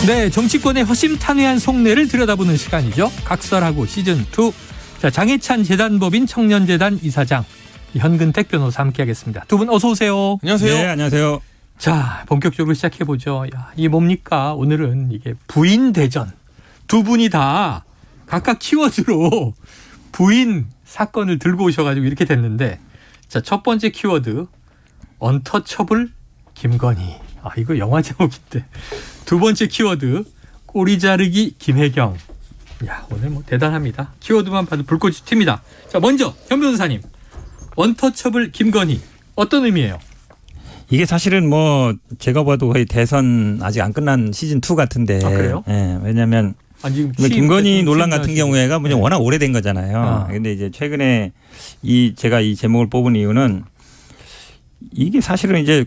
네, 정치권의 허심탄회한 속내를 들여다보는 시간이죠. 각설하고 시즌2. 자, 장해찬 재단법인 청년재단 이사장, 현근택 변호사 함께하겠습니다. 두 분 어서 오세요. 안녕하세요. 네, 안녕하세요. 자, 본격적으로 시작해보죠. 야, 이게 뭡니까? 오늘은 이게 부인 대전. 두 분이 다 각각 키워드로 부인 사건을 들고 오셔가지고 이렇게 됐는데, 자, 첫 번째 키워드 언터처블 김건희. 아, 이거 영화 제목인데. 두 번째 키워드 꼬리 자르기 김혜경. 야, 오늘 뭐 대단합니다. 키워드만 봐도 불꽃이 튑니다. 자, 먼저 현 변호사님, 언터처블 김건희 어떤 의미예요? 이게 사실은 뭐 제가 봐도 거의 대선 아직 안 끝난 시즌 2 같은데. 아, 그래요? 예, 왜냐하면 지금 김건희 논란 같은 경우에가 뭐 워낙 오래된 거잖아요. 그런데 이제 최근에 제가 이 제목을 뽑은 이유는 이게 사실은 이제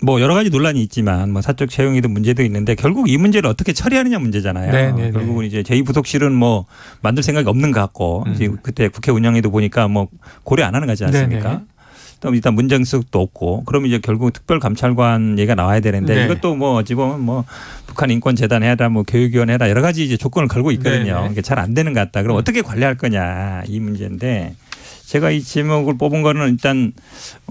뭐 여러 가지 논란이 있지만 뭐 사적 채용이든 문제도 있는데 결국 이 문제를 어떻게 처리하느냐 문제잖아요. 네네네. 결국은 이제 제2부속실은 뭐 만들 생각이 없는 것 같고 이제 그때 국회 운영에도 보니까 뭐 고려 안 하는 거지 않습니까? 네네. 또 일단 문정수도 없고 그러면 이제 결국 특별감찰관 얘기가 나와야 되는데 네. 이것도 뭐 어찌 보면 뭐 북한 인권재단 해라 뭐 교육위원 해라 여러 가지 이제 조건을 걸고 있거든요. 이게 잘 안 되는 것 같다. 그럼 어떻게 관리할 거냐 이 문제인데 제가 이 제목을 뽑은 거는 일단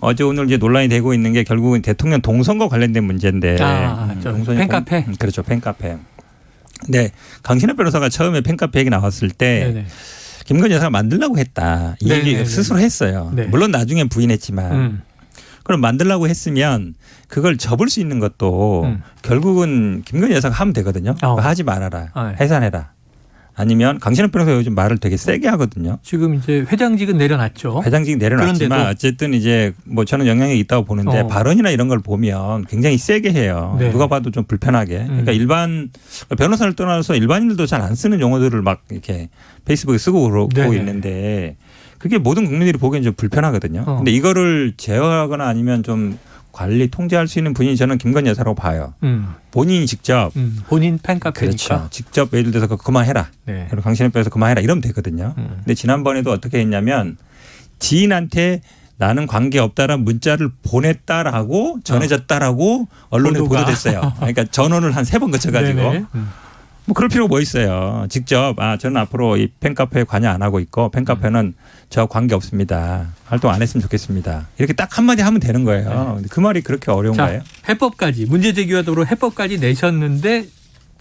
어제 오늘 이제 논란이 되고 있는 게 결국은 대통령 동선과 관련된 문제인데. 팬카페. 그렇죠. 팬카페. 근데 강신업 변호사가 처음에 팬카페 얘기 나왔을 때 네네. 김건희 여사가 만들려고 했다. 이 얘기 스스로 했어요. 네. 물론 나중엔 부인했지만. 그럼 만들려고 했으면 그걸 접을 수 있는 것도 결국은 김건희 여사가 하면 되거든요. 하지 말아라. 해산해라. 아니면 강신업 변호사가 요즘 말을 되게 세게 하거든요. 지금 이제 회장직은 내려놨죠. 회장직 내려놨지만 그런데도. 어쨌든 이제 뭐 저는 영향력이 있다고 보는데 발언이나 이런 걸 보면 굉장히 세게 해요. 네. 누가 봐도 좀 불편하게. 그러니까 일반 변호사를 떠나서 일반인들도 잘 안 쓰는 용어들을 막 이렇게 페이스북에 쓰고 그러고 네네. 있는데 그게 모든 국민들이 보기엔 좀 불편하거든요. 근데 이거를 제어하거나 아니면 좀 관리 통제할 수 있는 분이 저는 김건희 여사라고 봐요. 본인이 직접 본인 팬카페니까. 그렇죠. 직접 예를 들어서 그만해라. 네. 그리고 강신업 변호사 그만해라 이러면 되거든요. 근데 지난번에도 어떻게 했냐면 지인한테 나는 관계없다라는 문자를 보냈다라고 전해졌다라고 언론에 보도됐어요. 그러니까 전원을 한 3번 거쳐가지고. 뭐 그럴 필요가 뭐 있어요. 직접 저는 앞으로 이 팬카페에 관여 안 하고 있고 팬카페는 저 관계 없습니다. 활동 안 했으면 좋겠습니다. 이렇게 딱 한마디 하면 되는 거예요. 네. 그 말이 그렇게 어려운가요? 자, 해법까지 문제 제기하도록 해법까지 내셨는데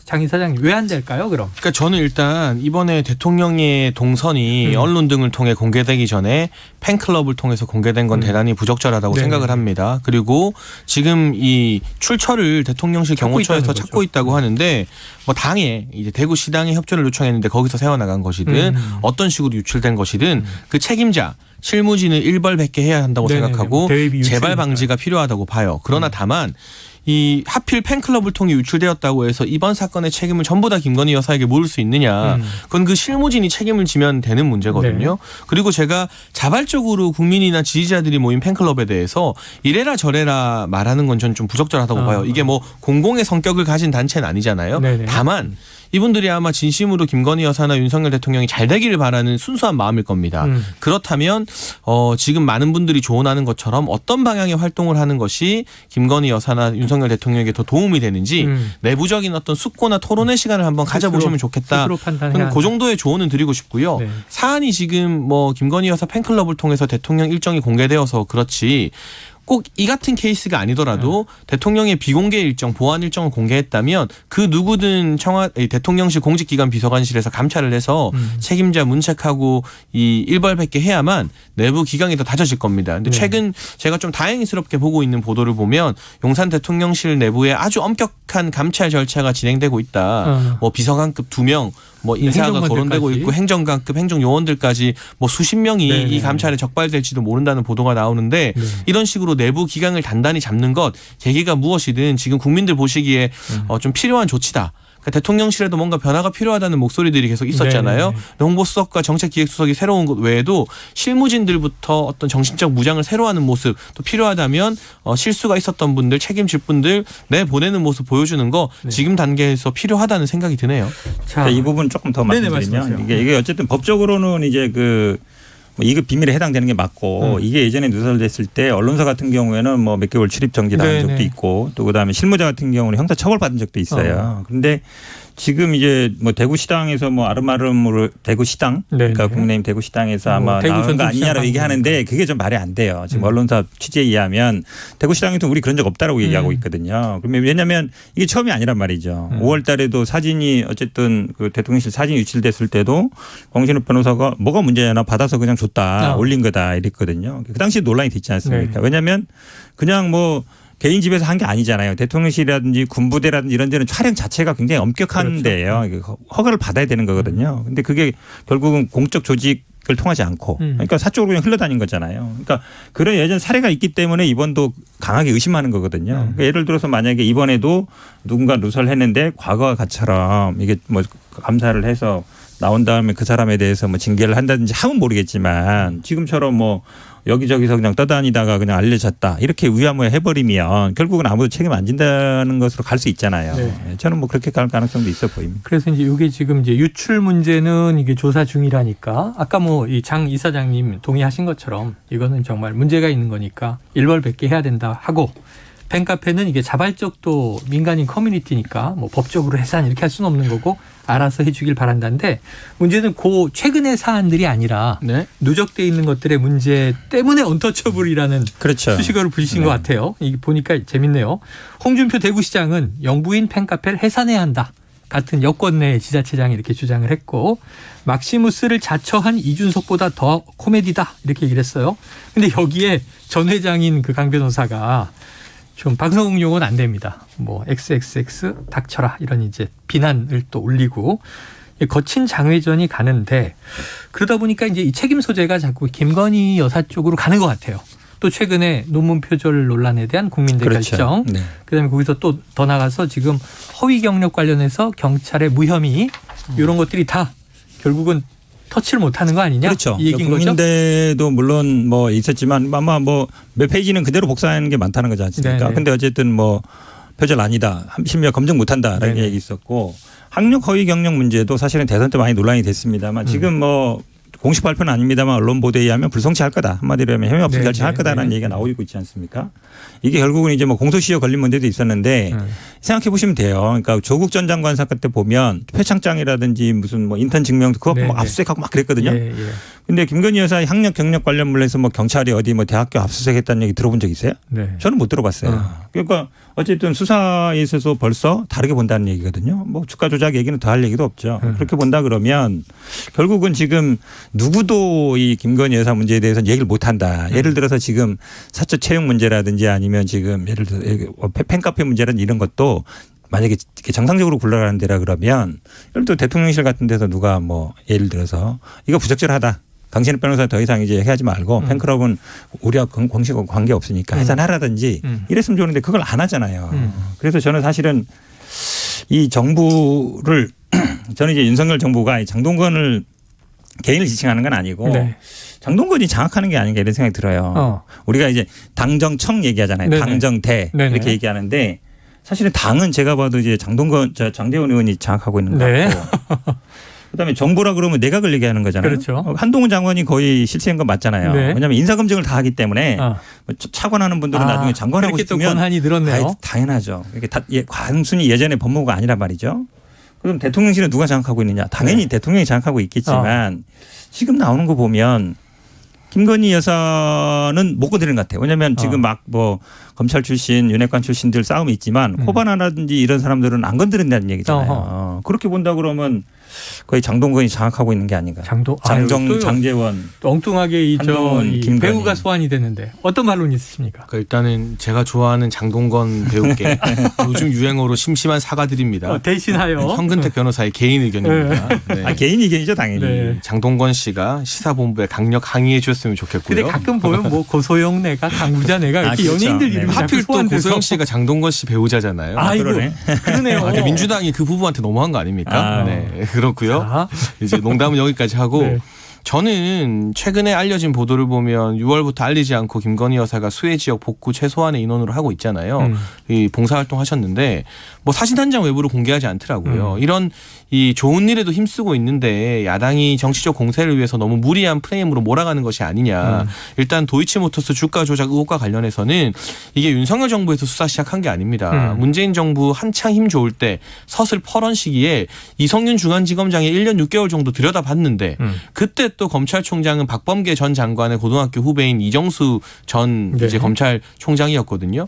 장 이사장님 왜 안 될까요? 그럼? 그러니까 저는 일단 이번에 대통령의 동선이 언론 등을 통해 공개되기 전에 팬클럽을 통해서 공개된 건 대단히 부적절하다고 생각을 합니다. 그리고 지금 이 출처를 대통령실 경호처에서 찾고 있다고 하는데 뭐 당에 이제 대구시당에 협조를 요청했는데 거기서 새어나간 것이든 어떤 식으로 유출된 것이든 그 책임자 실무진을 일벌백계 해야 한다고 생각하고 재발 방지가 필요하다고 봐요. 그러나 다만 이 하필 팬클럽을 통해 유출되었다고 해서 이번 사건의 책임을 전부 다 김건희 여사에게 물을 수 있느냐. 그건 그 실무진이 책임을 지면 되는 문제거든요. 그리고 제가 자발적으로 국민이나 지지자들이 모인 팬클럽에 대해서 이래라 저래라 말하는 건 전 좀 부적절하다고 봐요. 이게 뭐 공공의 성격을 가진 단체는 아니잖아요. 다만 이분들이 아마 진심으로 김건희 여사나 윤석열 대통령이 잘 되기를 바라는 순수한 마음일 겁니다. 그렇다면 지금 많은 분들이 조언하는 것처럼 어떤 방향의 활동을 하는 것이 김건희 여사나 윤석열 대통령에게 더 도움이 되는지 내부적인 어떤 숙고나 토론의 시간을 한번 가져보시면 좋겠다. 저는 그 정도의 조언은 드리고 싶고요. 사안이 지금 뭐 김건희 여사 팬클럽을 통해서 대통령 일정이 공개되어서 그렇지 꼭 이 같은 케이스가 아니더라도 대통령의 비공개 일정, 보안 일정을 공개했다면 그 누구든 대통령실 공직기관 비서관실에서 감찰을 해서 책임자 문책하고 이 일벌백계 해야만 내부 기강이 더 다져질 겁니다. 근데 최근 제가 좀 다행스럽게 보고 있는 보도를 보면 용산 대통령실 내부에 아주 엄격한 감찰 절차가 진행되고 있다. 뭐 비서관급 2명, 뭐 인사가 거론되고 있고 행정관급 행정요원들까지 뭐 수십 명이 이 감찰에 적발될지도 모른다는 보도가 나오는데 이런 식으로 내부 기강을 단단히 잡는 것 계기가 무엇이든 지금 국민들 보시기에 좀 필요한 조치다. 그러니까 대통령실에도 뭔가 변화가 필요하다는 목소리들이 계속 있었잖아요. 홍보수석과 정책기획수석이 새로운 것 외에도 실무진들부터 어떤 정신적 무장을 새로 하는 모습 또 필요하다면 실수가 있었던 분들 책임질 분들 내보내는 모습 보여주는 거 지금 단계에서 필요하다는 생각이 드네요. 자, 이 부분 조금 더 말씀드리면 이게 어쨌든 법적으로는 이제 뭐 2급 비밀에 해당되는 게 맞고 이게 예전에 누설됐을 때 언론사 같은 경우에는 뭐 몇 개월 출입 정지당한 적도 있고 또 그다음에 실무자 같은 경우는 형사 처벌 받은 적도 있어요. 그런데 지금 이제 뭐 대구시당에서 뭐 아름아름으로 대구시당 그러니까 국민의힘 대구시당에서 아마 나온 거 아니냐라고 얘기하는데 그게 좀 말이 안 돼요. 지금 언론사 취재에 의하면 대구시당에도 우리 그런 적 없다라고 얘기하고 있거든요. 그러면 왜냐하면 이게 처음이 아니란 말이죠. 5월 달에도 사진이 어쨌든 그 대통령실 사진이 유출됐을 때도 공신욱 변호사가 뭐가 문제냐 받아서 그냥 줬다 올린 거다 이랬거든요. 그 당시에 논란이 됐지 않습니까? 왜냐하면 그냥 뭐 개인 집에서 한 게 아니잖아요. 대통령실이라든지 군부대라든지 이런 데는 촬영 자체가 굉장히 엄격한 데예요. 허가를 받아야 되는 거거든요. 근데 그게 결국은 공적 조직을 통하지 않고 그러니까 사적으로 그냥 흘러다닌 거잖아요. 그러니까 그런 예전 사례가 있기 때문에 이번도 강하게 의심하는 거거든요. 그러니까 예를 들어서 만약에 이번에도 누군가 누설했는데 과거와 같처럼 이게 뭐 감사를 해서 나온 다음에 그 사람에 대해서 뭐 징계를 한다든지 하면 모르겠지만 지금처럼 뭐 여기저기서 그냥 떠다니다가 그냥 알려졌다 이렇게 위야무야 해버리면 결국은 아무도 책임 안 진다는 것으로 갈 수 있잖아요. 네. 저는 뭐 그렇게 갈 가능성도 있어 보입니다. 그래서 이제 이게 지금 이제 유출 문제는 이게 조사 중이라니까 아까 뭐 이 장 이사장님 동의하신 것처럼 이거는 정말 문제가 있는 거니까 일벌백계 해야 된다 하고 팬카페는 이게 자발적 또 민간인 커뮤니티니까 뭐 법적으로 해산 이렇게 할 수는 없는 거고 알아서 해주길 바란다는데 문제는 그 최근의 사안들이 아니라 누적돼 있는 것들의 문제 때문에 언터처블이라는 수식어를 붙이신 것 같아요. 이게 보니까 재밌네요. 홍준표 대구시장은 영부인 팬카페를 해산해야 한다. 같은 여권 내 지자체장이 이렇게 주장을 했고 막시무스를 자처한 이준석보다 더 코미디다 이렇게 얘기를 했어요. 근데 여기에 전 회장인 그 강 변호사가 좀 방송 용어는 안 됩니다. 뭐 XXX 닥쳐라 이런 이제 비난을 또 올리고 거친 장외전이 가는데 그러다 보니까 이제 이 책임 소재가 자꾸 김건희 여사 쪽으로 가는 것 같아요. 또 최근에 논문 표절 논란에 대한 국민대 결정. 네. 그다음에 거기서 또 더 나가서 지금 허위 경력 관련해서 경찰의 무혐의 이런 것들이 다 결국은 터치를 못하는 거 아니냐? 그렇죠. 이 얘기인 거죠. 국민대도 물론 뭐 있었지만 아마 뭐 몇 페이지는 그대로 복사하는 게 많다는 거지 않습니까? 그런데 어쨌든 뭐 표절 아니다. 심지어 검증 못한다라는 얘기 있었고 학력 허위 경력 문제도 사실은 대선 때 많이 논란이 됐습니다만 지금 뭐 공식 발표는 아닙니다만 언론 보도에 의하면 불성취할 거다. 한마디로 하면 혐의 없음 결정할 거다라는 얘기가 나오고 있지 않습니까? 이게 결국은 이제 뭐 공소시효 걸린 문제도 있었는데 생각해 보시면 돼요. 그러니까 조국 전 장관 사건 때 보면 표창장이라든지 무슨 뭐 인턴 증명도 그거 막 압수수색하고 막 그랬거든요. 근데 김건희 여사 학력 경력 관련 물에서 뭐 경찰이 어디 뭐 대학교 압수수색했다는 얘기 들어본 적 있어요? 저는 못 들어봤어요. 그러니까 어쨌든 수사에 있어서 벌써 다르게 본다는 얘기거든요. 뭐 주가 조작 얘기는 더 할 얘기도 없죠. 그렇게 본다 그러면 결국은 지금 누구도 이 김건희 여사 문제에 대해서는 얘기를 못 한다. 예를 들어서 지금 사적 채용 문제라든지 아니면 지금 예를 들어 팬카페 문제라든지 이런 것도 만약에 정상적으로 굴러가는 데라 그러면 예를 들어 대통령실 같은 데서 누가 뭐 예를 들어서 이거 부적절하다. 강신욱 변호사 더 이상 이제 해하지 말고 팬클럽은 우리와 공식과 관계 없으니까 해산하라든지 이랬으면 좋은데 그걸 안 하잖아요. 그래서 저는 사실은 이 정부를 저는 이제 윤석열 정부가 장동건을 개인을 지칭하는 건 아니고 장동건이 장악하는 게 아닌가 이런 생각이 들어요. 우리가 이제 당정청 얘기하잖아요. 당정대 이렇게 얘기하는데 사실은 당은 제가 봐도 이제 장대원 의원이 장악하고 있는 것 같고 그다음에 정부라 그러면 내각을 얘기하는 거잖아요. 그렇죠. 한동훈 장관이 거의 실세인 건 맞잖아요. 왜냐하면 인사검증을 다 하기 때문에 차관하는 분들은 나중에 장관하고 싶으면 권한이 늘었네요. 당연하죠. 이게 단순히 예전의 법무부가 아니란 말이죠. 그럼 대통령실은 누가 장악하고 있느냐. 당연히 대통령이 장악하고 있겠지만 지금 나오는 거 보면 김건희 여사는 못 건드리는 것 같아요. 왜냐하면 지금 막 뭐 검찰 출신, 윤핵관 출신들 싸움이 있지만 코바나라든지 이런 사람들은 안 건드린다는 얘기잖아요. 그렇게 본다 그러면 거의 장동건이 장악하고 있는 게 아닌가. 장재원. 또 엉뚱하게 이 배우가 소환이 됐는데 어떤 반론이 있으십니까? 그러니까 일단은 제가 좋아하는 장동건 배우께 요즘 유행어로 심심한 사과드립니다. 대신하여. 현근택 변호사의 개인 의견입니다. 개인 의견이죠 당연히. 장동건 씨가 시사본부에 강력 항의해 주셨으면 좋겠고요. 근데 가끔 보면 뭐 고소영 내가 강부자 내가 이렇게 연예인들 이름이 하필 또 고소영 씨가 장동건 씨 배우자잖아요. 그러네. 그러네요. 민주당이 그 부부한테 너무한 거 아닙니까? 그렇고요. 이제 농담은 여기까지 하고 저는 최근에 알려진 보도를 보면 6월부터 알리지 않고 김건희 여사가 수해 지역 복구 최소한의 인원으로 하고 있잖아요. 이 봉사활동 하셨는데 뭐 사진 한 장 외부로 공개하지 않더라고요. 이런 이 좋은 일에도 힘쓰고 있는데 야당이 정치적 공세를 위해서 너무 무리한 프레임으로 몰아가는 것이 아니냐. 일단 도이치모터스 주가 조작 의혹과 관련해서는 이게 윤석열 정부에서 수사 시작한 게 아닙니다. 문재인 정부 한창 힘 좋을 때 서슬 퍼런 시기에 이성윤 중앙지검장이 1년 6개월 정도 들여다봤는데 그때 또 검찰총장은 박범계 전 장관의 고등학교 후배인 이정수 전 네. 이제 검찰총장이었거든요.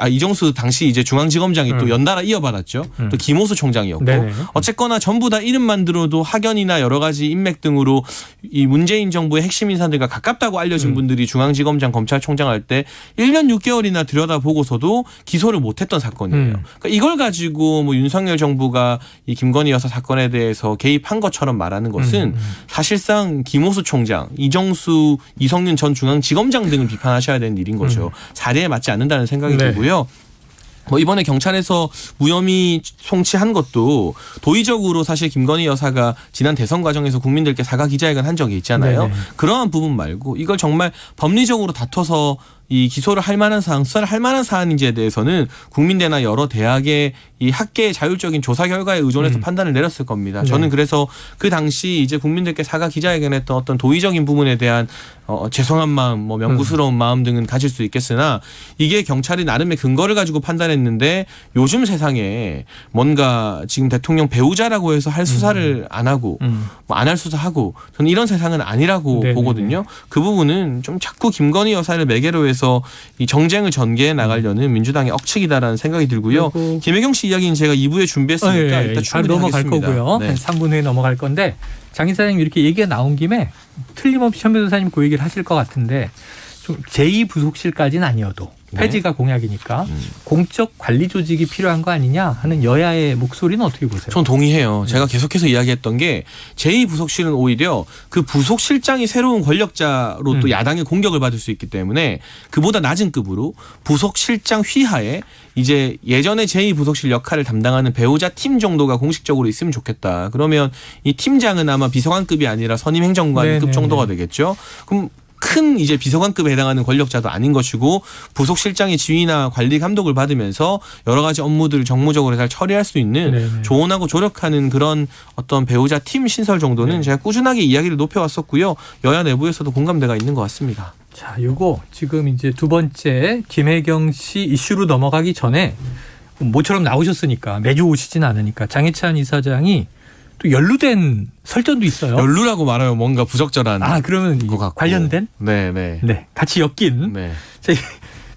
이정수 당시 이제 중앙지검장이 또 연달아 이어받았죠. 또 김호수 총장이었고. 네네. 어쨌거나 전부 다 이름만 들어도 학연이나 여러 가지 인맥 등으로 이 문재인 정부의 핵심 인사들과 가깝다고 알려진 분들이 중앙지검장 검찰총장 할 때 1년 6개월이나 들여다보고서도 기소를 못했던 사건이에요. 그러니까 이걸 가지고 뭐 윤석열 정부가 이 김건희 여사 사건에 대해서 개입한 것처럼 말하는 것은 사실상 김호수 총장, 이정수, 이성윤 전 중앙지검장 등을 비판하셔야 되는 일인 거죠. 사례에 맞지 않는다는 생각이 네. 들고요. 뭐 이번에 경찰에서 무혐의 송치한 것도 도의적으로 사실 김건희 여사가 지난 대선 과정에서 국민들께 사과 기자회견 한 적이 있잖아요. 네네. 그러한 부분 말고 이걸 정말 법리적으로 다퉈서 이 기소를 할 만한 사안, 수사를 할 만한 사안인지에 대해서는 국민대나 여러 대학의 이 학계의 자율적인 조사 결과에 의존해서 판단을 내렸을 겁니다. 네. 저는 그래서 그 당시 이제 국민들께 사과 기자회견했던 어떤 도의적인 부분에 대한 죄송한 마음, 뭐 명구스러운 마음 등은 가질 수 있겠으나 이게 경찰이 나름의 근거를 가지고 판단했는데 요즘 세상에 뭔가 지금 대통령 배우자라고 해서 할 수사를 안 하고 뭐 안 할 수사하고 저는 이런 세상은 아니라고 네네네. 보거든요. 그 부분은 좀 자꾸 김건희 여사를 매개로 해서 이 정쟁을 전개해 나가려는 민주당의 억측이다라는 생각이 들고요. 그리고 김혜경 씨 이야기는 제가 2부에 준비했으니까 예, 일단 바로 충분히 넘어갈 하겠습니다. 거고요. 네. 한 3분 후에 넘어갈 건데 장 이사장님 이렇게 얘기가 나온 김에 틀림없이 현 변호사님 그 얘기를 하실 것 같은데 좀 제2부속실까지는 아니어도 폐지가 공약이니까 공적 관리 조직이 필요한 거 아니냐 하는 여야의 목소리는 어떻게 보세요? 전 동의해요. 제가 계속해서 이야기했던 게 제2부속실은 오히려 그 부속실장이 새로운 권력자로 또 야당의 공격을 받을 수 있기 때문에 그보다 낮은 급으로 부속실장 휘하에 이제 예전에 제2부속실 역할을 담당하는 배우자 팀 정도가 공식적으로 있으면 좋겠다. 그러면 이 팀장은 아마 비서관급이 아니라 선임행정관급 정도가 되겠죠. 그럼 큰 이제 비서관급에 해당하는 권력자도 아닌 것이고 부속실장의 지휘나 관리 감독을 받으면서 여러 가지 업무들을 정무적으로 잘 처리할 수 있는 네네. 조언하고 조력하는 그런 어떤 배우자 팀 신설 정도는 제가 꾸준하게 이야기를 높여왔었고요. 여야 내부에서도 공감대가 있는 것 같습니다. 자, 요거 지금 이제 두 번째 김혜경 씨 이슈로 넘어가기 전에 모처럼 나오셨으니까 매주 오시진 않으니까 장해찬 이사장이 또 연루된 설전도 있어요. 연루라고 말하면 뭔가 부적절한 그러면 것 같고. 관련된? 네네. 네, 같이 엮인 네.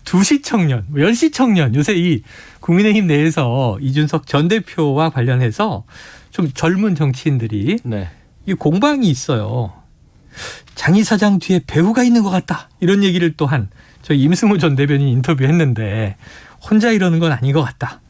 2시 청년, 10시 청년 요새 이 국민의힘 내에서 이준석 전 대표와 관련해서 좀 젊은 정치인들이 네. 이 공방이 있어요. 장 이사장 뒤에 배우가 있는 것 같다. 이런 얘기를 또한 저희 임승호 전 대변인 인터뷰했는데 혼자 이러는 건 아닌 것 같다.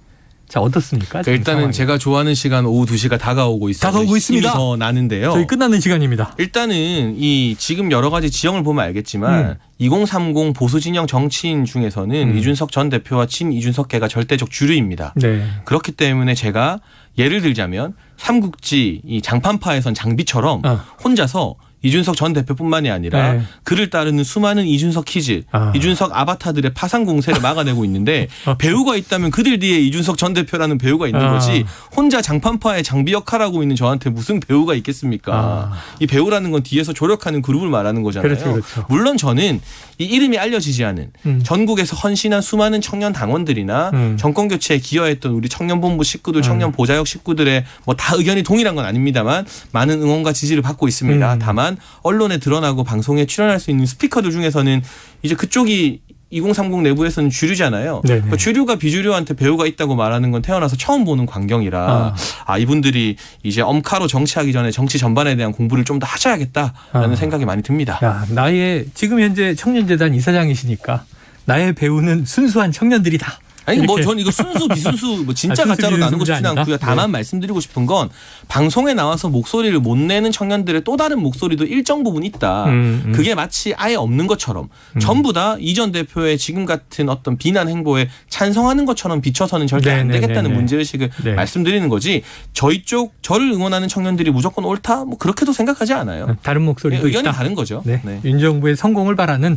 자, 어떻습니까? 일단은 상황이. 제가 좋아하는 시간 오후 2시가 다가오고 있어요. 다가오고 있습니다. 힘이 더 나는데요. 저희 끝나는 시간입니다. 일단은 이 지금 여러 가지 지형을 보면 알겠지만 2030 보수 진영 정치인 중에서는 이준석 전 대표와 친 이준석계가 절대적 주류입니다. 네. 그렇기 때문에 제가 예를 들자면 삼국지 이 장판파에선 장비처럼 혼자서 이준석 전 대표뿐만이 아니라 네. 그를 따르는 수많은 이준석 키즈, 이준석 아바타들의 파상 공세를 막아내고 있는데 배우가 있다면 그들 뒤에 이준석 전 대표라는 배우가 있는 거지 혼자 장판파의 장비 역할하고 있는 저한테 무슨 배우가 있겠습니까? 이 배우라는 건 뒤에서 조력하는 그룹을 말하는 거잖아요. 그렇죠. 물론 저는 이 이름이 알려지지 않은 전국에서 헌신한 수많은 청년 당원들이나 정권 교체에 기여했던 우리 청년본부 식구들, 청년 보좌역 식구들의 뭐 다 의견이 동일한 건 아닙니다만 많은 응원과 지지를 받고 있습니다. 다만 언론에 드러나고 방송에 출연할 수 있는 스피커들 중에서는 이제 그쪽이 2030 내부에서는 주류잖아요. 그러니까 주류가 비주류한테 배우가 있다고 말하는 건 태어나서 처음 보는 광경이라 이분들이 이제 엄카로 정치하기 전에 정치 전반에 대한 공부를 좀 더 하셔야겠다라는 생각이 많이 듭니다. 야, 나의 지금 현재 청년재단 이사장이시니까 나의 배우는 순수한 청년들이다. 아니 뭐 이렇게. 전 이거 순수 비순수 뭐 진짜 순수 가짜로 나누고 비순수 싶진 아니다? 않고요. 다만 네. 말씀드리고 싶은 건 방송에 나와서 목소리를 못 내는 청년들의 또 다른 목소리도 일정 부분 있다. 그게 마치 아예 없는 것처럼 전부 다 이전 대표의 지금 같은 어떤 비난 행보에 찬성하는 것처럼 비춰서는 절대 안 되겠다는 문제의식을 말씀드리는 거지. 저희 쪽 저를 응원하는 청년들이 무조건 옳다? 뭐 그렇게도 생각하지 않아요. 다른 목소리도 의견이 있다. 다른 거죠. 네. 네. 윤 정부의 성공을 바라는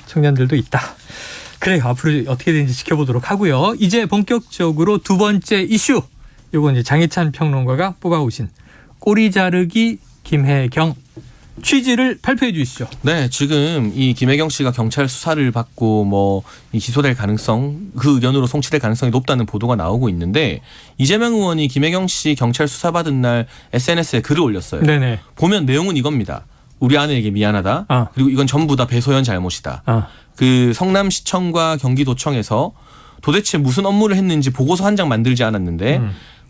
청년들도 있다. 그래요. 앞으로 어떻게 되는지 지켜보도록 하고요. 이제 본격적으로 두 번째 이슈. 이건 이제 장혜찬 평론가가 뽑아오신 꼬리 자르기 김혜경 취지를 발표해 주시죠. 네, 지금 이 김혜경 씨가 경찰 수사를 받고 뭐 이 기소될 가능성, 그 의견으로 송치될 가능성이 높다는 보도가 나오고 있는데 이재명 의원이 김혜경 씨 경찰 수사받은 날 SNS에 글을 올렸어요. 네네. 보면 내용은 이겁니다. 우리 아내에게 미안하다. 그리고 이건 전부 다 배소연 잘못이다. 그 성남시청과 경기도청에서 도대체 무슨 업무를 했는지 보고서 한 장 만들지 않았는데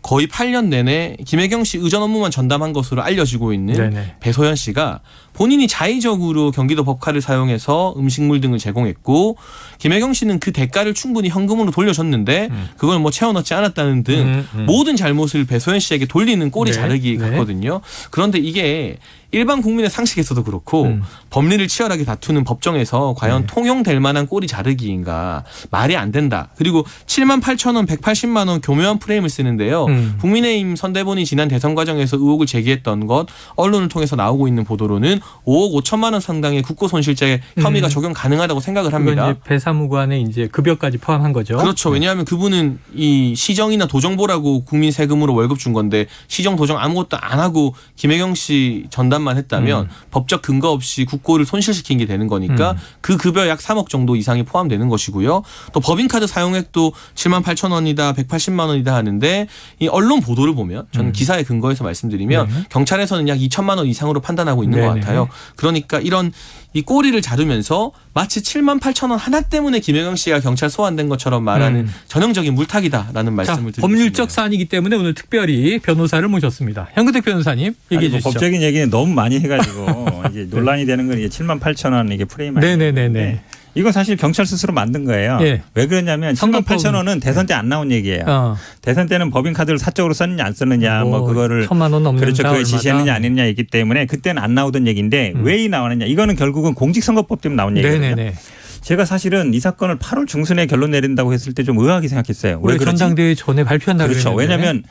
거의 8년 내내 김혜경 씨 의전 업무만 전담한 것으로 알려지고 있는 네네. 배소연 씨가 본인이 자의적으로 경기도 법카를 사용해서 음식물 등을 제공했고 김혜경 씨는 그 대가를 충분히 현금으로 돌려줬는데 그걸 뭐 채워넣지 않았다는 등 모든 잘못을 배소연 씨에게 돌리는 꼬리 자르기 같거든요. 그런데 이게 일반 국민의 상식에서도 그렇고 법리를 치열하게 다투는 법정에서 과연 통용될 만한 꼬리 자르기인가 말이 안 된다. 그리고 7만 8천 원, 180만 원 교묘한 프레임을 쓰는데요. 국민의힘 선대본이 지난 대선 과정에서 의혹을 제기했던 것 언론을 통해서 나오고 있는 보도로는 5억 5천만 원 상당의 국고손실죄 혐의가 적용 가능하다고 생각을 합니다. 이제 배사무관의 이제 급여까지 포함한 거죠. 그렇죠. 왜냐하면 그분은 이 시정이나 도정보라고 국민 세금으로 월급 준 건데 시정 도정 아무것도 안 하고 김혜경 씨 전담만 했다면 법적 근거 없이 국고를 손실시킨 게 되는 거니까 그 급여 약 3억 정도 이상이 포함되는 것이고요. 또 법인카드 사용액도 7만 8천 원이다 180만 원이다 하는데 이 언론 보도를 보면 저는 기사의 근거에서 말씀드리면 경찰에서는 약 2천만 원 이상으로 판단하고 있는 것 같아요. 그러니까 이런 이 꼬리를 자르면서 마치 7만 8천 원 하나 때문에 김혜경 씨가 경찰 소환된 것처럼 말하는 전형적인 물타기다라는 말씀을 드리겠습니다. 법률적 사안이기 때문에 오늘 특별히 변호사를 모셨습니다. 현근택 변호사님 얘기해 주시죠. 법적인 얘기는 너무 많이 해가지고 이제 논란이 되는 건 이게 7만 8천 원 이게 프레임 네네네네. 이건 사실 경찰 스스로 만든 거예요. 예. 왜 그러냐면 7만 8천 원은 대선 때 안 나온 얘기예요. 대선 때는 법인카드를 사적으로 썼느냐 안 썼느냐 뭐 그거를 1,000만 원 넘는 그렇죠. 그걸 지시했느냐 안 했느냐 있기 때문에 그때는 안 나오던 얘기인데 왜 나오느냐. 이거는 결국은 공직선거법 때문에 나온 얘기거든요. 네네네. 제가 사실은 이 사건을 8월 중순에 결론 내린다고 했을 때 좀 의아하게 생각했어요. 왜 그러지? 전당대회 전에 발표한다고 그렇죠. 그랬는데. 왜냐하면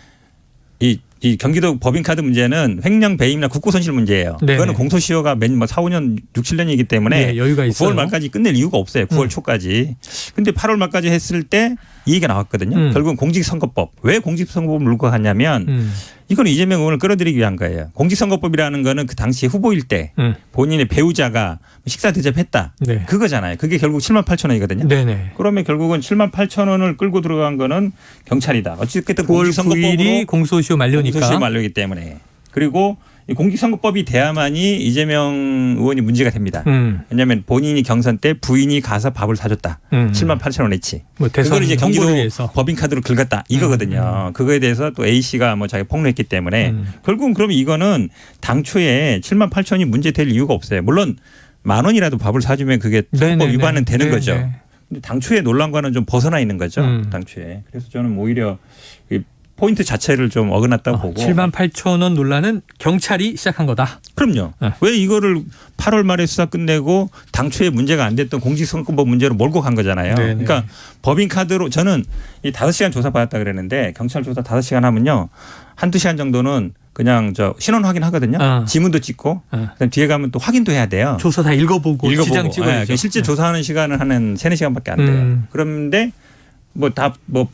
이 경기도 법인카드 문제는 횡령 배임이나 국고손실 문제예요. 네네. 그거는 공소시효가 뭐 4, 5년, 6, 7년이기 때문에 여유가 있어요. 9월 말까지 끝낼 이유가 없어요. 9월 초까지. 근데 8월 말까지 했을 때 이 얘기가 나왔거든요. 결국은 공직선거법. 왜 공직선거법을 물고 갔냐면 이건 이재명 의원을 끌어들이기 위한 거예요. 공직선거법이라는 거는 그 당시 후보일 때 본인의 배우자가 식사 대접했다. 네. 그거잖아요. 그게 결국 7만 8천 원이거든요. 네네. 그러면 결국은 7만 8천 원을 끌고 들어간 거는 경찰이다. 어쨌든 9월 공직선거법으로 9일이 공소시효 만료니까. 공소시효 만료이기 때문에. 그리고 이 공직선거법이 돼야만이 이재명 의원이 문제가 됩니다. 왜냐하면 본인이 경선 때 부인이 가서 밥을 사줬다. 7만 8천 원어치. 뭐 그걸 이제 경기도 위해서. 법인카드로 긁었다. 이거거든요. 그거에 대해서 또 A 씨가 뭐 자기 폭로했기 때문에 결국은 그러면 이거는 당초에 7만 8천이 문제될 이유가 없어요. 물론 10,000원이라도 밥을 사주면 그게 선거법 위반은 되는 거죠. 근데 당초에 논란과는 좀 벗어나 있는 거죠. 당초에. 그래서 저는 오히려 포인트 자체를 좀 어긋났다고 보고. 7만 8천 원 논란은 경찰이 시작한 거다. 그럼요. 왜 이거를 8월 말에 수사 끝내고 당초에 문제가 안 됐던 공직선거법 문제로 몰고 간 거잖아요. 네네. 그러니까 법인카드로 저는 이 5시간 조사 받았다 그랬는데 경찰 조사 5시간 하면요. 한두 시간 정도는 그냥 저 신원 확인하거든요. 지문도 찍고 그다음 뒤에 가면 또 확인도 해야 돼요. 조서 다 읽어보고 지장 찍어야죠. 실제 조사하는 시간은 한 3-4시간밖에 안 돼요. 그런데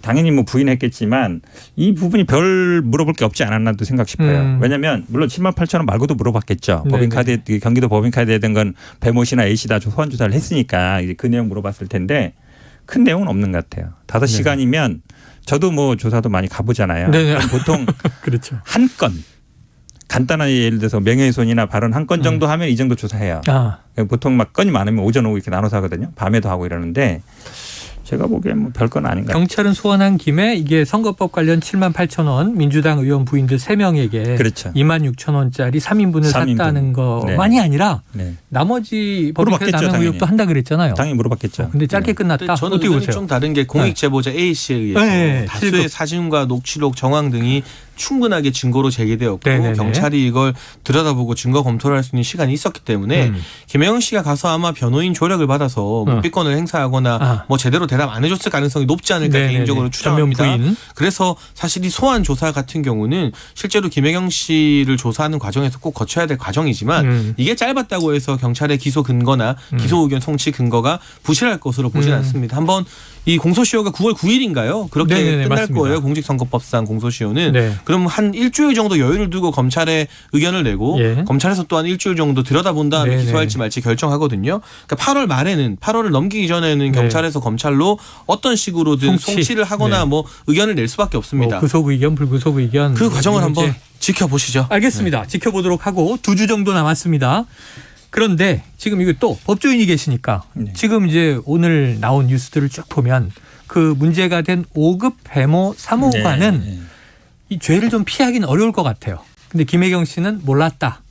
당연히 부인했겠지만 이 부분이 별 물어볼 게 없지 않았나도 생각 싶어요. 왜냐하면 물론 7만 8천 원 말고도 물어봤겠죠. 법인카드 경기도 법인카드에 든 건 배모 씨나 A 씨 다 소환 조사를 했으니까 이제 그 내용 물어봤을 텐데 큰 내용은 없는 것 같아요. 5시간이면 저도 뭐 조사도 많이 가보잖아요. 보통 그렇죠. 한 건 간단한 예를 들어서 명예훼손이나 발언 한 건 정도 하면 이 정도 조사해요. 보통 막 건이 많으면 오전 오후 이렇게 나눠서 하거든요. 밤에도 하고 이러는데 제가 보기엔 뭐 별건 아닌 것 같아요. 경찰은 소환한 김에 이게 선거법 관련 7만 8천 원 민주당 의원 부인들 3명에게 그렇죠. 2만 6천 원짜리 3인분을 3인분. 샀다는 것만이 아니라 네. 나머지 법인카드 물어봤겠죠, 남용 당연히. 의혹도 한다 그랬잖아요. 당연히 물어봤겠죠. 근데 짧게 네. 끝났다. 저는 어떻게 의견이 보세요? 좀 다른 게 공익 제보자 A 씨에 의해서 네, 다수의 실급. 사진과 녹취록, 정황 등이 충분하게 증거로 제기되었고 네네네. 경찰이 이걸 들여다보고 증거 검토를 할 수 있는 시간이 있었기 때문에 김혜영 씨가 가서 아마 변호인 조력을 받아서 묵비권을 행사하거나 뭐 제대로 대답 안 해줬을 가능성이 높지 않을까 네네네. 개인적으로 추정합니다. 전면 부인. 그래서 사실 이 소환 조사 같은 경우는 실제로 김혜경 씨를 조사하는 과정에서 꼭 거쳐야 될 과정이지만 이게 짧았다고 해서 경찰의 기소 근거나 기소 의견 송치 근거가 부실할 것으로 보지는 않습니다. 한번 이 공소시효가 9월 9일인가요? 그렇게 네네네, 끝날 맞습니다. 거예요. 공직선거법상 공소시효는. 네. 그럼 한 일주일 정도 여유를 두고 검찰에 의견을 내고 예. 검찰에서 또한 일주일 정도 들여다본 다음에 네네. 기소할지 말지 결정하거든요. 그러니까 8월 말에는 8월을 넘기기 전에는 네. 경찰에서 검찰로 어떤 식으로든 송치를 하거나 네. 뭐 의견을 낼 수밖에 없습니다. 뭐 구속 의견, 불구속 의견. 그 과정을 이제 한번 지켜보시죠. 알겠습니다. 지켜보도록 하고 2주 정도 남았습니다. 그런데 지금 이거 또 법조인이 계시니까 네. 지금 이제 오늘 나온 뉴스들을 쭉 보면 그 문제가 된 5급 배모 사무관은 네. 이 죄를 좀 피하기는 어려울 것 같아요. 근데 김혜경 씨는 몰랐다.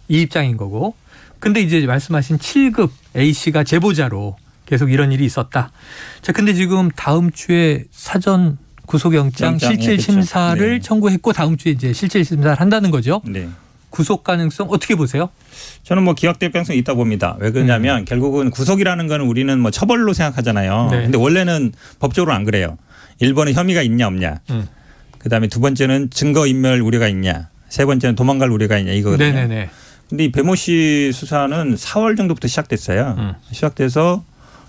이 입장인 거고. 근데 이제 말씀하신 7급 A씨가 제보자로 계속 이런 일이 있었다. 자, 근데 지금 다음 주에 사전 구속영장 영장, 실질 예, 그렇죠. 심사를 네. 청구했고 다음 주에 이제 실질 심사를 한다는 거죠. 네. 구속 가능성 어떻게 보세요? 저는 뭐 기각될 가능성이 있다 봅니다. 왜 그러냐면 결국은 구속이라는 거는 우리는 뭐 처벌로 생각하잖아요. 네. 근데 원래는 법적으로 안 그래요. 1번은 혐의가 있냐 없냐. 그다음에 2번째는 증거인멸 우려가 있냐. 3번째는 도망갈 우려가 있냐 이거거든요. 네네네. 근데 이 배모 씨 수사는 4월 정도부터 시작됐어요. 시작돼서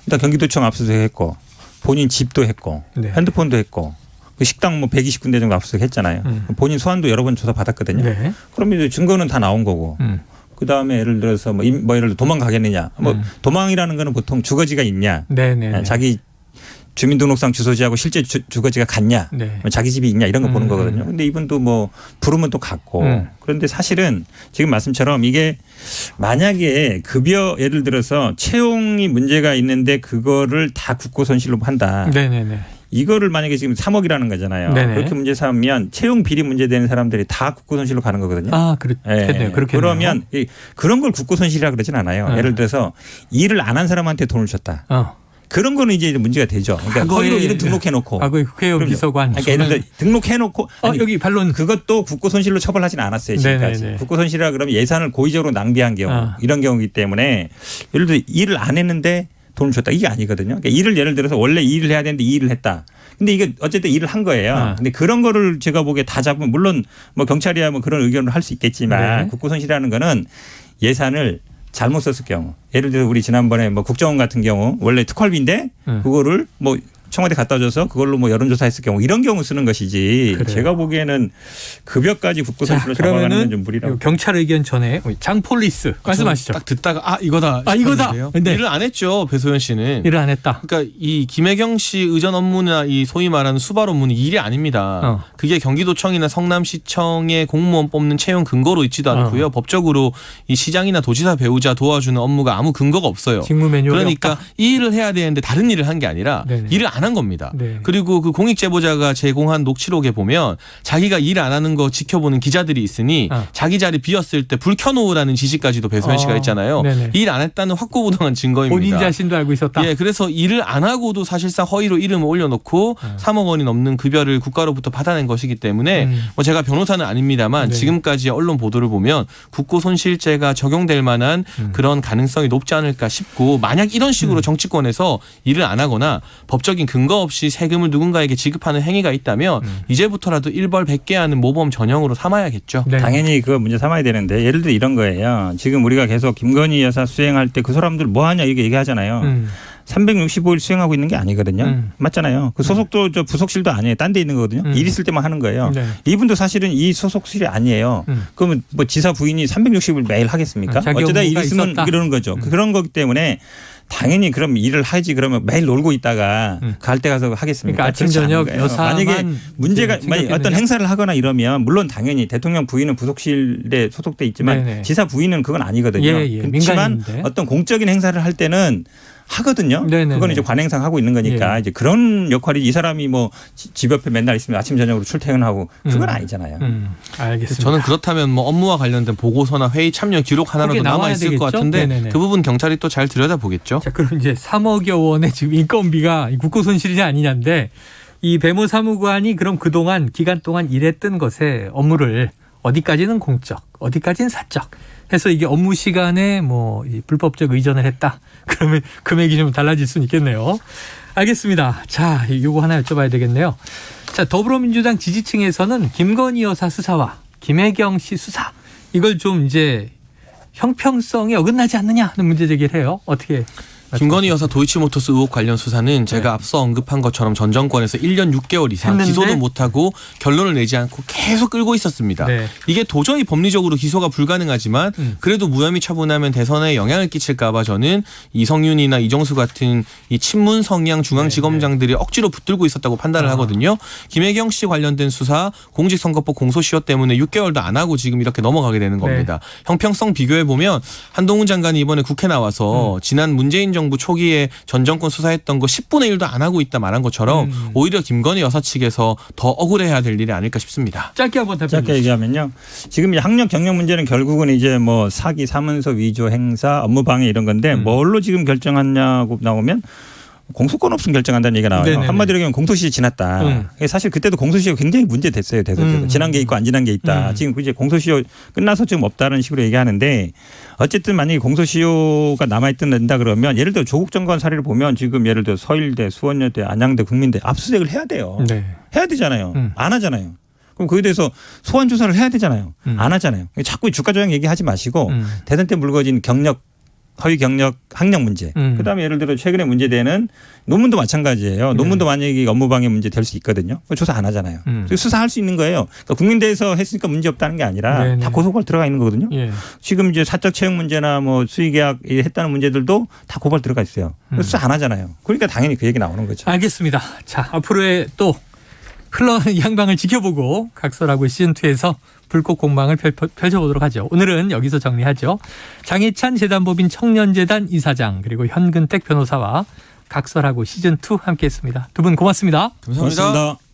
일단 경기도청 압수수색했고 본인 집도 했고 네. 핸드폰도 했고 그 식당 뭐 120군데 정도 압수수색했잖아요. 본인 소환도 여러 번 조사 받았거든요. 네. 그러면 이제 증거는 다 나온 거고. 그 다음에 예를 들어서 뭐 예를 들어 도망가겠느냐. 뭐 도망이라는 거는 보통 주거지가 있냐. 네네. 자기 주민등록상 주소지하고 실제 주거지가 같냐. 네. 자기 집이 있냐 이런 거 보는 거거든요. 근데 이분도 뭐 부르면 또 갔고. 그런데 사실은 지금 말씀처럼 이게 만약에 급여 예를 들어서 채용이 문제가 있는데 그거를 다 국고손실로 한다. 네네네. 이거를 만약에 지금 3억이라는 거잖아요. 네네. 그렇게 문제 삼으면 채용 비리 문제 되는 사람들이 다 국고손실로 가는 거거든요. 아, 그렇겠네요. 그렇겠네요. 그러면 그런 걸 국고손실이라 그러진 않아요. 예를 들어서 일을 안 한 사람한테 돈을 줬다. 그런 거는 이제 문제가 되죠. 그러니까 허위로 이름 등록해놓고. 과거에 국회의원 그럼요. 비서관. 그러니까 예를 들어 등록해놓고. 아니, 여기 반론. 그것도 국고손실로 처벌하지는 않았어요. 지금까지. 네네네. 국고손실이라 그러면 예산을 고의적으로 낭비한 경우 이런 경우이기 때문에 예를 들어 일을 안 했는데 돈을 줬다. 이게 아니거든요. 그러니까 일을 예를 들어서 원래 이 일을 해야 되는데 이 일을 했다. 근데 이게 어쨌든 일을 한 거예요. 근데 그런 거를 제가 보기에 다 잡으면 물론 뭐 경찰이야 뭐 그런 의견을 할 수 있겠지만 네. 국고손실이라는 거는 예산을 잘못 썼을 경우 예를 들어 우리 지난번에 뭐 국정원 같은 경우 원래 특활비인데 그거를 뭐 청와대 갖다 줘서 그걸로 뭐 여론조사했을 경우 이런 경우 쓰는 것이지 그래요. 제가 보기에는 급여까지 국고손실로 잡아가는 건 좀 무리라고. 경찰 의견 전에 장폴리스 말씀하시죠. 딱 듣다가 이거다. 이거다. 근데 일을 안 했죠. 배소연 씨는. 일을 안 했다. 그러니까 이 김혜경 씨 의전 업무나 이 소위 말하는 수발 업무는 일이 아닙니다. 그게 경기도청이나 성남시청의 공무원 뽑는 채용 근거로 있지도 않고요. 법적으로 이 시장이나 도지사 배우자 도와주는 업무가 아무 근거가 없어요. 직무 매뉴얼이 그러니까 없다. 이 일을 해야 되는데 다른 일을 한 게 아니라 네네. 일을 안 한 겁니다. 네. 그리고 그 공익 제보자가 제공한 녹취록에 보면 자기가 일 안 하는 거 지켜보는 기자들이 있으니 자기 자리 비었을 때 불 켜놓으라는 지시까지도 배소연 씨가 했잖아요. 일 안 했다는 확고부동한 증거입니다. 본인 자신도 알고 있었다. 예, 그래서 일을 안 하고도 사실상 허위로 이름을 올려놓고 3억 원이 넘는 급여를 국가로부터 받아낸 것이기 때문에 뭐 제가 변호사는 아닙니다만 네. 지금까지의 언론 보도를 보면 국고손실죄가 적용될 만한 그런 가능성이 높지 않을까 싶고 만약 이런 식으로 정치권에서 일을 안 하거나 법적인 근거 없이 세금을 누군가에게 지급하는 행위가 있다면 이제부터라도 일벌 100개 하는 모범 전형으로 삼아야겠죠. 네. 당연히 그거 문제 삼아야 되는데 예를 들어 이런 거예요. 지금 우리가 계속 김건희 여사 수행할 때 그 사람들 뭐 하냐 이렇게 얘기하잖아요. 365일 수행하고 있는 게 아니거든요. 맞잖아요. 그 소속도 저 부속실도 아니에요. 딴 데 있는 거거든요. 일 있을 때만 하는 거예요. 네. 이분도 사실은 이 소속실이 아니에요. 그러면 뭐 지사 부인이 360일 매일 하겠습니까? 자기 어쩌다 일 업무가 있으면 있었다. 그러는 거죠. 그런 거기 때문에 당연히 그럼 일을 하지 그러면 매일 놀고 있다가 갈 때 가서 하겠습니까? 그러니까 아침 그렇지 않은 저녁 거예요. 여사만 만약에 문제가 이제 만약 어떤 챙겼겠느냐? 행사를 하거나 이러면 물론 당연히 대통령 부인은 부속실에 소속돼 있지만 네네. 지사 부인은 그건 아니거든요. 예, 예. 그렇지만 민간인인데. 어떤 공적인 행사를 할 때는 하거든요. 네네네. 그건 이제 관행상 하고 있는 거니까 이제 그런 역할이 이 사람이 뭐 집 옆에 맨날 있으면 아침 저녁으로 출퇴근하고 그건 아니잖아요. 알겠습니다. 저는 그렇다면 뭐 업무와 관련된 보고서나 회의 참여 기록 하나라도 그게 나와야 남아 있을 되겠죠? 것 같은데 네네네. 그 부분 경찰이 또 잘 들여다보겠죠. 자, 그럼 이제 3억여 원의 지금 인건비가 국고 손실이냐 아니냐인데 이 배모 사무관이 그럼 그동안 기간 동안 일했던 것에 업무를 어디까지는 공적, 어디까지는 사적 해서 이게 업무 시간에 뭐 불법적 의존을 했다. 그러면 금액이 좀 달라질 수는 있겠네요. 알겠습니다. 자, 요거 하나 여쭤봐야 되겠네요. 자, 더불어민주당 지지층에서는 김건희 여사 수사와 김혜경 씨 수사 이걸 좀 이제 형평성에 어긋나지 않느냐 하는 문제 제기를 해요. 어떻게? 김건희 여사 도이치모터스 의혹 관련 수사는 제가 앞서 언급한 것처럼 전 정권에서 1년 6개월 이상 했는데? 기소도 못하고 결론을 내지 않고 계속 끌고 있었습니다. 네. 이게 도저히 법리적으로 기소가 불가능하지만 그래도 무혐의 처분하면 대선에 영향을 끼칠까 봐 저는 이성윤이나 이정수 같은 이 친문 성향 중앙지검장들이 억지로 붙들고 있었다고 판단을 하거든요. 김혜경 씨 관련된 수사 공직선거법 공소시효 때문에 6개월도 안 하고 지금 이렇게 넘어가게 되는 겁니다. 형평성 비교해보면 한동훈 장관이 이번에 국회 나와서 지난 문재인 정부 초기에 전 정권 수사했던 거 10분의 1도 안 하고 있다 말한 것처럼 오히려 김건희 여사 측에서 더 억울해야 될 일이 아닐까 싶습니다. 짧게 한번 답변해 짧게 얘기하면요. 지금 이 학력 경력 문제는 결국은 이제 뭐 사기, 사문서 위조, 행사, 업무방해 이런 건데 뭘로 지금 결정하냐고 나오면 공소권 없음 결정한다는 얘기가 나와요. 네네네. 한마디로 얘기하면 공소시효 지났다. 사실 그때도 공소시효 굉장히 문제됐어요. 대선 때도. 지난 게 있고 안 지난 게 있다. 지금 이제 공소시효 끝나서 지금 없다는 식으로 얘기하는데 어쨌든 만약에 공소시효가 남아있다 그러면 예를 들어 조국 장관 사례를 보면 지금 예를 들어 서일대, 수원여대, 안양대, 국민대 압수수색을 해야 돼요. 네. 해야 되잖아요. 안 하잖아요. 그럼 거기에 대해서 소환 조사를 해야 되잖아요. 안 하잖아요. 자꾸 주가 조작 얘기하지 마시고 대선 때 물거진 경력 허위 경력 학력 문제. 그다음에 예를 들어 최근에 문제되는 논문도 마찬가지예요. 논문도 만약에 업무방해 문제 될 수 있거든요. 조사 안 하잖아요. 수사할 수 있는 거예요. 그러니까 국민대에서 했으니까 문제 없다는 게 아니라 네네. 다 고소고발 들어가 있는 거거든요. 예. 지금 이제 사적 채용 문제나 뭐 수의계약 했다는 문제들도 다 고발 들어가 있어요. 수사 안 하잖아요. 그러니까 당연히 그 얘기 나오는 거죠. 알겠습니다. 자, 앞으로의 또 흘러가는 이 양방을 지켜보고 각설하고 시즌2에서 불꽃 공방을 펼쳐보도록 하죠. 오늘은 여기서 정리하죠. 장희찬 재단법인 청년재단 이사장 그리고 현근택 변호사와 각설하고 시즌2 함께했습니다. 두 분 고맙습니다. 감사합니다. 고맙습니다.